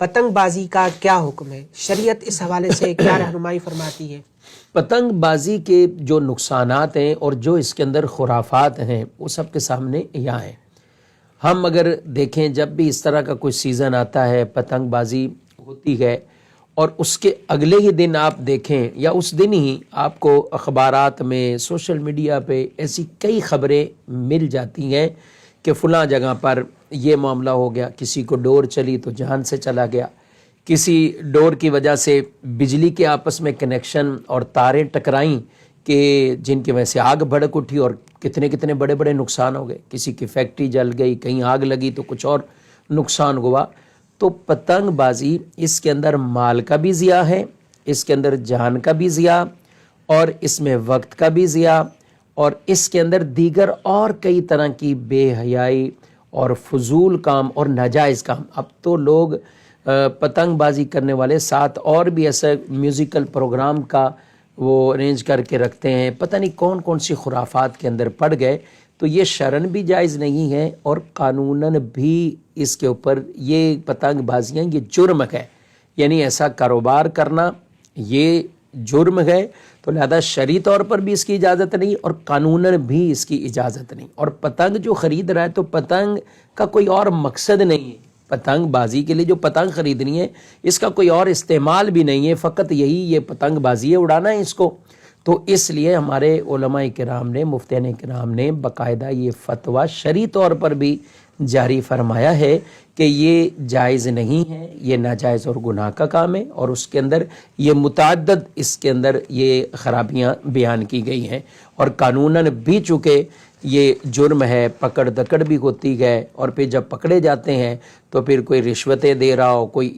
پتنگ بازی کا کیا حکم ہے؟ شریعت اس حوالے سے کیا رہنمائی فرماتی ہے؟ پتنگ بازی کے جو نقصانات ہیں اور جو اس کے اندر خرافات ہیں وہ سب کے سامنے یہاں ہیں۔ ہم اگر دیکھیں جب بھی اس طرح کا کوئی سیزن آتا ہے، پتنگ بازی ہوتی ہے، اور اس کے اگلے ہی دن آپ دیکھیں یا اس دن ہی آپ کو اخبارات میں، سوشل میڈیا پہ ایسی کئی خبریں مل جاتی ہیں کہ فلاں جگہ پر یہ معاملہ ہو گیا، کسی کو ڈور چلی تو جان سے چلا گیا، کسی ڈور کی وجہ سے بجلی کے آپس میں کنیکشن اور تاریں ٹکرائیں کہ جن کی وجہ سے آگ بھڑک اٹھی اور کتنے کتنے بڑے بڑے نقصان ہو گئے، کسی کی فیکٹری جل گئی، کہیں آگ لگی تو کچھ اور نقصان ہوا۔ تو پتنگ بازی اس کے اندر مال کا بھی ضیاع ہے، اس کے اندر جان کا بھی ضیاع، اور اس میں وقت کا بھی ضیاع، اور اس کے اندر دیگر اور کئی طرح کی بے حیائی اور فضول کام اور ناجائز کام۔ اب تو لوگ پتنگ بازی کرنے والے ساتھ اور بھی ایسے میوزیکل پروگرام کا وہ ارینج کر کے رکھتے ہیں، پتہ نہیں کون کون سی خرافات کے اندر پڑ گئے۔ تو یہ شرعاً بھی جائز نہیں ہے اور قانوناً بھی اس کے اوپر یہ پتنگ بازیاں یہ جرم ہے، یعنی ایسا کاروبار کرنا یہ جرم ہے۔ تو لہذا شرعی طور پر بھی اس کی اجازت نہیں اور قانوناً بھی اس کی اجازت نہیں۔ اور پتنگ جو خرید رہا ہے تو پتنگ کا کوئی اور مقصد نہیں ہے، پتنگ بازی کے لیے جو پتنگ خریدنی ہے اس کا کوئی اور استعمال بھی نہیں ہے، فقط یہی یہ پتنگ بازی ہے، اڑانا ہے اس کو۔ تو اس لیے ہمارے علماء کرام نے، مفتیان کرام نے باقاعدہ یہ فتویٰ شرعی طور پر بھی جاری فرمایا ہے کہ یہ جائز نہیں ہے، یہ ناجائز اور گناہ کا کام ہے، اور اس کے اندر یہ متعدد اس کے اندر یہ خرابیاں بیان کی گئی ہیں، اور قانوناً بھی چونکہ یہ جرم ہے، پکڑ دکڑ بھی ہوتی ہے، اور پھر جب پکڑے جاتے ہیں تو پھر کوئی رشوتیں دے رہا ہو، کوئی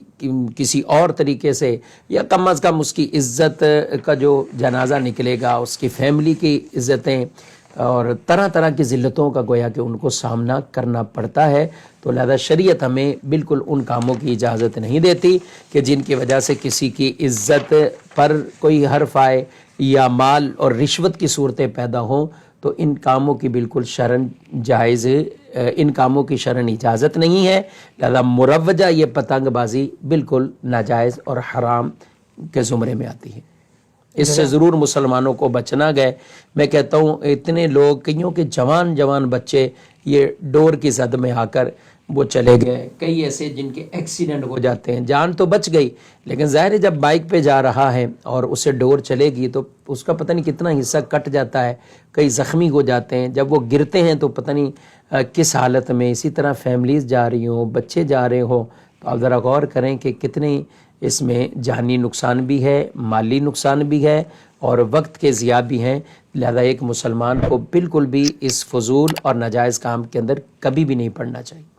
کسی اور طریقے سے، یا کم از کم اس کی عزت کا جو جنازہ نکلے گا، اس کی فیملی کی عزتیں اور طرح طرح کی ذلتوں کا گویا کہ ان کو سامنا کرنا پڑتا ہے۔ تو لہذا شریعت ہمیں بالکل ان کاموں کی اجازت نہیں دیتی کہ جن کی وجہ سے کسی کی عزت پر کوئی حرف آئے یا مال اور رشوت کی صورتیں پیدا ہوں۔ تو ان کاموں کی بالکل شرعاً جائز، ان کاموں کی شرعاً اجازت نہیں ہے، لہذا مروجہ یہ پتنگ بازی بالکل ناجائز اور حرام کے زمرے میں آتی ہے۔ اس سے ضرور مسلمانوں کو بچنا گئے۔ میں کہتا ہوں اتنے لوگ، کئیوں کے جوان جوان بچے یہ ڈور کی زد میں آ کر وہ چلے گئے، کئی ایسے جن کے ایکسیڈنٹ ہو جاتے ہیں، جان تو بچ گئی لیکن ظاہر ہے جب بائک پہ جا رہا ہے اور اسے ڈور چلے گی تو اس کا پتہ نہیں کتنا حصہ کٹ جاتا ہے، کئی زخمی ہو جاتے ہیں، جب وہ گرتے ہیں تو پتہ نہیں کس حالت میں۔ اسی طرح فیملیز جا رہی ہوں، بچے جا رہے ہوں، تو آپ ذرا غور کریں کہ کتنے اس میں جانی نقصان بھی ہے، مالی نقصان بھی ہے اور وقت کے ضیاع بھی ہیں۔ لہذا ایک مسلمان کو بالکل بھی اس فضول اور ناجائز کام کے اندر کبھی بھی نہیں پڑنا چاہیے۔